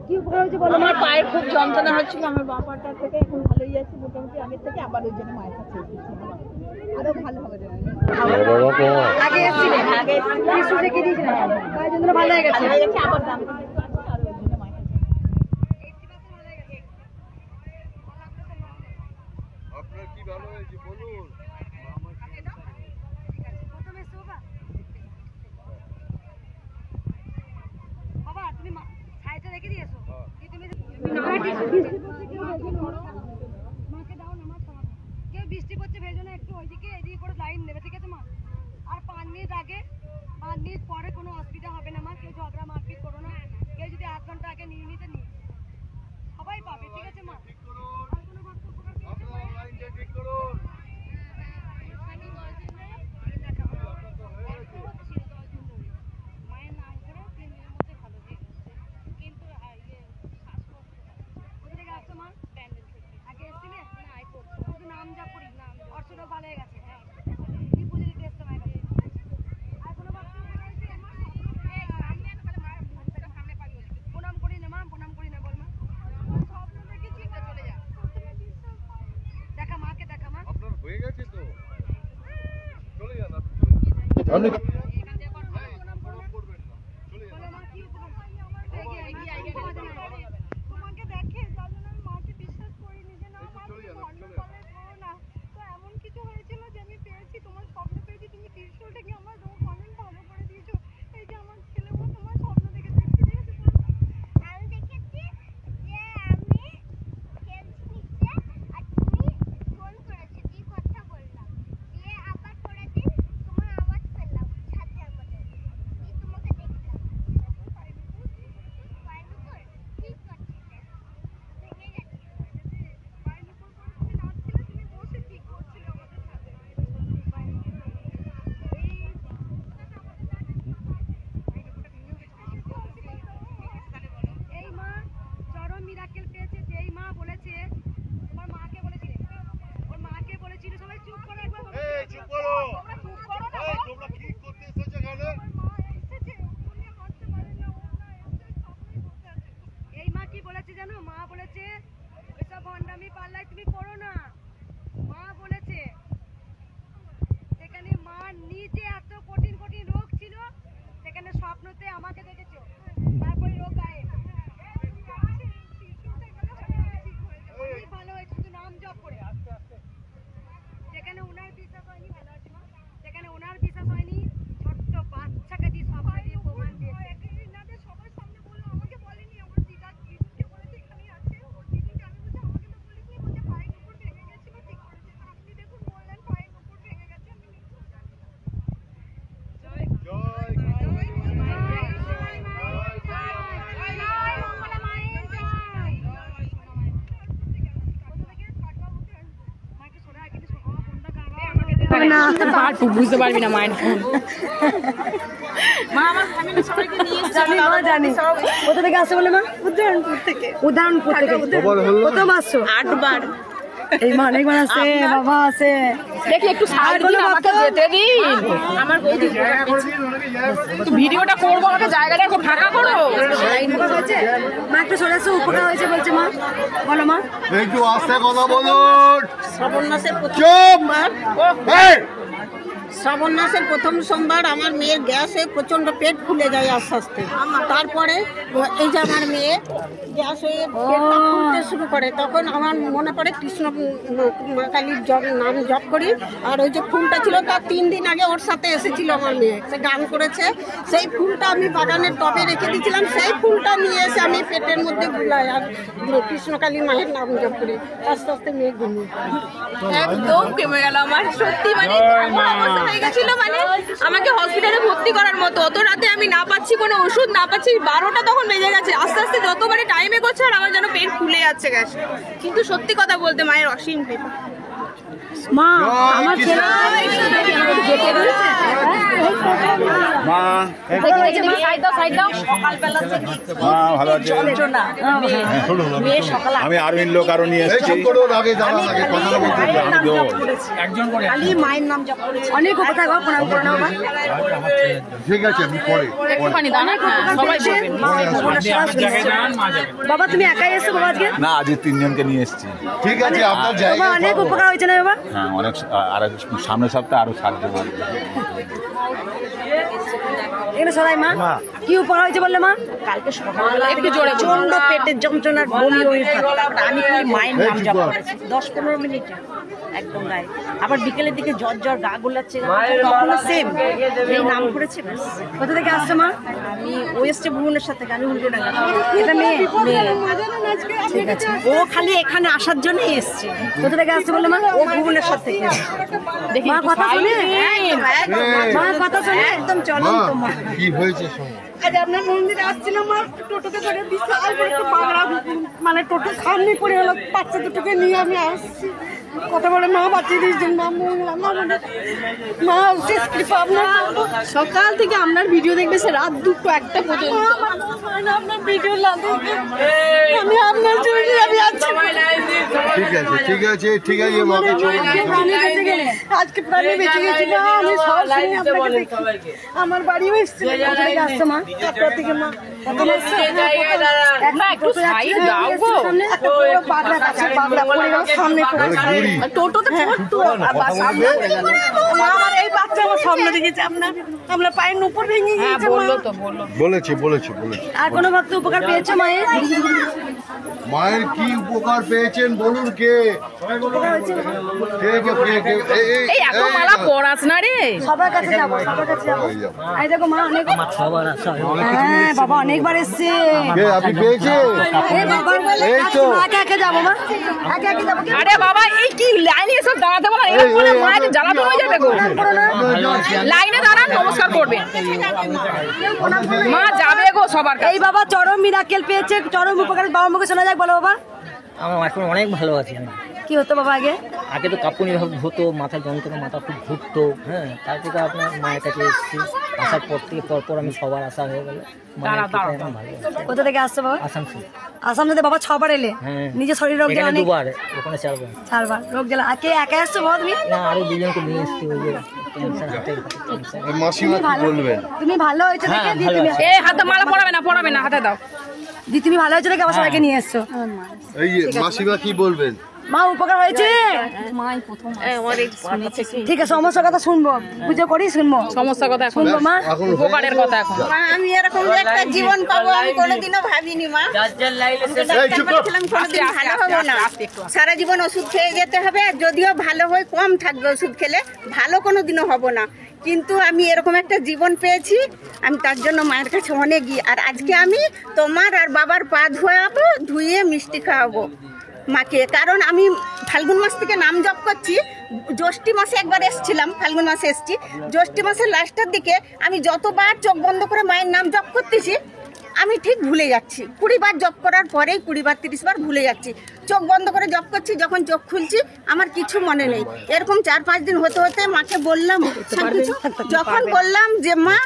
কি উপকার হয়েছে বলো? আমার পায়ে খুব যন্ত্রণা হচ্ছিল, আমার বাবাটা থেকে এখন ভালোই আছে মোটামুটি, আগের থেকে আবার ওই জন্য মায়ের কাছে আরো ভালো হবে। আগে এসেছিলেন, আগে কিছু রেখে দিয়েছিলেন, পায়ে যন্ত্রণা ভালো হয়ে গেছে, আবার দাম আপনার কি ভালো হয়েছে বলুন। বাবা তুমি ছাইটা রেখে দিয়েছো, তুমি মাকে দাও না, মা কেউ বৃষ্টি পড়ছে ভেজো না, একটু ওইদিকে এদিকে করে লাইন নেবে, ঠিক আছে মা? আর 5 মিনিট আগে 5 মিনিট পরে কোনো অসুবিধা হবে না মা, কেউ ঝগড়া মারপিট করো না, কেউ যদি 8 ঘন্টা আগে নিয়ে নিতে নিই, সবাই পাবে, ঠিক আছে মা? আর কোনো বক্তব্য ঠিক করুন। মায়ের নাম করে 3 দিনের মধ্যে ভালো হয়ে গেছে, কিন্তু কোথা থেকে আসছো মা? প্যান্ডেল থেকে। আগে এসেছিলে না? শুধু নাম যা করি, নাম অর্চনাও ভালো হয়ে গেছে, হ্যাঁ কি পুজো দিতে এসছো মায়ের কাছে? আর কোনো বক্তব্য রয়েছে? প্রণাম করি না মা, প্রণাম করি না বল মা, স্বপ্ন দেখেছি না, চলে যা, দেখা মাকে, দেখা মা। আপনার হয়ে গেছে তো চলে যান আপনি। তোমাকে দেখে যার জন্য আমি মাকে বিশ্বাস করিনি যে না মা তুমি ধর্মের ফলে করো না, তো এমন কিছু হয়েছিল যে আমি পেয়েছি, তোমার স্বপ্ন পেয়েছি, তুমি ত্রিশূলটাকে আমার রোগ অনেক ভালো করে দিয়েছো। এই যে আমার ছেলে ও তোমার স্বপ্ন দেখেছে, ঠিক আছে? আমি দেখেছি যে আমি খেলছি নিচে আর তুমি ফোন করেছো, দিয়ে কথা বললাম, দিয়ে আবার পরের দিন তোমার আওয়াজ পেলাম ছাদে আমাদের, দিয়ে তোমাকে দেখলাম। পাইনুপুর ঠিক করছিলে, ভেঙে যাচ্ছে। পাইনুপুর করে তুমি নাচছিলে, তুমি বসে ঠিক করছিলে আমাদের সাথে। এই মা চরম মিরাকেল পেয়েছে, যেই মা বলেছে, তোমার মাকে বলেছিলে, ওর মাকে বলেছিল, সবাই চুপ করো একবার, এই চুপ করো, তোমরা চুপ করো না। এই তোমরা কি করতে এসেছো এখানে? আমার মা এসেছে, উনি হাঁটতে পারেন না, ও না এসে সামনেই বসে আছে। এই মা কি বলেছে জানো? মা বলেছে ওইসব ভণ্ডামি পাল্লায় তুমি করো না, মা বলেছে। সেখানে মা নিজে এত কঠিন কঠিন রোগ ছিল, সেখানে স্বপ্নতে আমাকে দেখেছো, তারপরে রোগ গায়ে ভালো হয়েছে, শুধু নাম জপ করে। যেখানে ওনার বিশ্বাস হয়নি, ভালো আছে মা, যেখানে ওনার বিশ্বাস হয়নি, ছোট্ট বাচ্চাকে দিয়ে স্বপ্ন দিয়ে প্রমাণ দিয়েছে। সবার সামনে বললো, আমাকে বলেনি, আমার দিদা দিদিকে বলেছে এখানে আছে, ওর দিদিকে আমি বলছি আমাকে তো বলিনি, বলছে পায়ের উপর ভেঙে গেছিল, ঠিক করেছে। আপনি দেখুন বললেন পায়ের উপর ভেঙে গেছে, আমি নিশ্চয় জানি। জয় জয় বুঝতে পারবি না মায়ের ফোন। মা আমার ফ্যামিলি সবাইকে নিয়ে জানি মা, জানি কোথা থেকে আসছে বলে মা? উদাহরণপুর থেকে। উদাহরণপুর থেকে প্রথম আসছো? 8 বার। এই মা অনেকবার আসে, বাবা আসে, দেখি একটু সাহায্য দিন, আমাকে যেতে দিন, আমার বৌদি ভিডিওটা করবো, আমাকে জায়গাটা একটু ফাঁকা করো। মা একটু সরে আসো, উপকার হয়েছে বলছে মা, বলো মা। একটু আস্তে কথা বলুন। শ্রাবণ মাসের শ্রাবণ মাসের প্রথম সোমবার আমার মেয়ের গ্যাসে প্রচন্ড পেট ফুলে যায় আস্তে আস্তে, তারপরে এই যে আমার মেয়ে গ্যাস হয়ে পেটটা ফুলতে শুরু করে, তখন আমার মনে পড়ে কৃষ্ণ মা কালীর নাম জপ করি। আর ওই যে ফুলটা ছিল তার 3 দিন আগে ওর সাথে এসেছিল আমার মেয়ে, সে গান করেছে, সেই ফুলটা আমি বাগানের টবে রেখে দিয়েছিলাম, সেই ফুলটা নিয়ে এসে আমি পেটের মধ্যে বুলাই আর কৃষ্ণ কালীর মায়ের নাম জপ করি, আস্তে আস্তে মেয়ে ঘুমিয়ে একদম কমে গেল আমার, সত্যি মানে এমন অবস্থা হয়ে গেছিল, মানে আমাকে হসপিটালে ভর্তি করার মতো। অত রাতে আমি না পাচ্ছি কোনো ওষুধ, না পাচ্ছি, 12টা তখন বেজে গেছে, আস্তে আস্তে যতবারে টাইমে করছে আর আমার যেন পেট ফুলে যাচ্ছে গ্যাস। কিন্তু সত্যি কথা বলতে মায়ের অসীম কৃপা। মা আমার ছেলে মা মা ভালো আছে? আমি আরবিন লোক আরো নিয়ে এসেছি। মায়ের নাম জপ করেছে অনেক কথা গো প্রণাম করে নাও বাবা। ঠিক আছে আমি পরে বাবা তুমি একাই এসো বাবা আজকে? না আজ 3 জনকে নিয়ে এসেছি। ঠিক আছে আপনার বাবা জায়গা অনেক উপকার হয়েছে না বাবা? হ্যাঁ অনেক, আর সামনের সপ্তাহে আরো 7 জন আসবে। এখানে সবাই মা কি উপকার হয়েছে বললে মা? কালকে সকালবেলা একটু জোরে প্রচন্ড পেটের যন্ত্রণার বমি বমি ভাব। আমি খালি মায়ের নাম জপ করেছি 10-15 মিনিটে একদম গায়ে। আবার বিকেলের দিকে জ্বর জ্বর গা গোলাচ্ছে, তখনও সেম এই নাম করেছে ব্যাস। কোথা থেকে আসছো মা? আমি ওয়েস্টে ভুবনেশ্বর থেকে, আমি উল্টোডাঙ্গা। এটা মেয়ে ঠিক আছে, ও খালি এখানে আসার জন্যই এসছে। কোথা থেকে আসছে বললে মা? ও ভুবনেশ্বর থেকে। মা কথা শুনে মা কথা শুনে একদম চলো মা তোমার। কি হয়েছে শোনো। আজ আপনার মন্দিরে আসছিলাম মা, টোটোকে ধরে বিশাল বড় একটা বাগড়া মানে টোটো সামনে পড়ে হলো, বাচ্চা দুটোকে নিয়ে আমি আসছি। কথা বলে মা বাঁচিয়ে দিয়েছেন মা, মঙ্গলা মা বলে মা শেষ কৃপা আপনার। সকাল থেকে আপনার ভিডিও দেখবে সে রাত 2-1টা পর্যন্ত। আপনার ভিডিও না দেখে আমি আপনার জন্য আমি আছি। ঠিক আছে ঠিক আছে ঠিক আছে মাকে চলে আজকে প্রাণী বেঁচে গেলে, আজকে প্রাণী বেঁচে গেছি মা। আমি সরাসরি আপনাকে দেখি, আমার বাড়িও এসেছিল। কোথা থেকে আসছো মা? আপনার থেকে মা কখন এসছো? একটু সাইড দাও গো। বাগড়া কাছে বাগড়া পড়ে গেল সামনে ঘুরি টোটোতে পড়তো মা। আমার এই বাচ্চা আমার স্বপ্ন দেখেছে আপনার পায়ের নুপুর ভেঙে গিয়েছে মা। বলেছে বলেছে বলেছে আর কোনো ভক্ত উপকার পেয়েছো মায়ের? মায়ের কি উপকার পেয়েছেন বলুন কে কে কে কে কে এই এত মালা পড়াস না রে। সবার কাছে যাবো, সবার কাছে যাবো। এই দেখো মা অনেক হ্যাঁ বাবা অনেকবার এসছে। কে আপনি পেয়েছে এই বাবার বলে এই তো। একে একে যাবো মা, একে একে যাবো। আরে বাবা এই কি লাইনে এসব দাঁড়াতে বলা, এরকম করে মায়ের জ্বালাতে হয়ে যাবে গো। লাইনে দাঁড়ান, নমস্কার করবেন। মা যাবে গো সবার কাছে। এই বাবা চরম মিরাকেল পেয়েছে, চরম উপকার। বাবা মুখে শোনা যাক, বলো বাবা। আমার এখন অনেক ভালো আছি আমি। কি হতো বাবা আগে? আগে তো কাঁপুনি ভাব হতো, মাথা যন্ত্রণা, মাথা খুব ঘুরতো। হ্যাঁ, তারপরে আপনার মায়ের কাছে এসেছি। আসার পর থেকে পরপর আমি সবার আশা হয়ে গেল। মায়ের কৃপায় আমি ভালো আছি। কোথা থেকে আসছো বাবা? আসানসোল। আসাম থেকে বাবা 6 বার এলে। হ্যাঁ। নিজের শরীর রোগ জ্বালা এখানে নেই? 2বার, ওখানে 4বার। 4 বার রোগ জ্বালা। আগে একা আসছো বাবা তুমি? না, আরো 2জনকে নিয়ে এসেছি। ওই যে ক্যান্সার, হাতের ক্যান্সার। মাসিমা কি বলবেন তুমি ভালো হয়েছে দেখে হ্যাঁ, দি ভালো তুমি। আছি। এ হাতে মালা পড়াবে না, হাতে দাও। দি তুমি ভালো হয়েছে দেখে আমার সবাইকে নিয়ে এসছো। এই যে মাসিমা কি বলবেন মা উপকার হয়েছে? ঠিক আছে, সমস্যার কথা শুনবো, পুজো করি শুনবো, সমস্যা কথা এখন শুনবো মা। এখন উপকারের কথা এখন। মা আমি এরকম যে একটা জীবন পাবো আমি কোনোদিনও ভাবিনি মা। এই চুপ কর। ভেবেছিলাম কোনোদিন ভালো হবো না, সারা জীবন ওষুধ খেয়ে যেতে হবে। আর যদিও ভালো হয় কম থাকবে ওষুধ খেলে, ভালো কোনোদিনও হবো না। কিন্তু আমি এরকম একটা জীবন পেয়েছি, আমি তার জন্য মায়ের কাছে অনেক আর আজকে আমি তোমার আর বাবার পা ধোয়াবো, ধুয়ে মিষ্টি খাওয়াবো মাকে। কারণ আমি ফাল্গুন মাস থেকে নাম জপ করছি। জ্যৈষ্ঠী মাসে একবার এসেছিলাম, ফাল্গুন মাসে এসেছি। জ্যৈষ্ঠী মাসের লাস্টের দিকে আমি যতবার চোখ বন্ধ করে মায়ের নাম জপ করতেছি আমি ঠিক ভুলে যাচ্ছি। 20 বার জপ করার পরেই 20 বার 30 বার ভুলে যাচ্ছি। চোখ বন্ধ করে জপ করছি, যখন চোখ খুলছি আমার কিছু মনে নেই। এরকম 4-5 দিন হতে হতে মাকে বললাম, যখন বললাম যে মা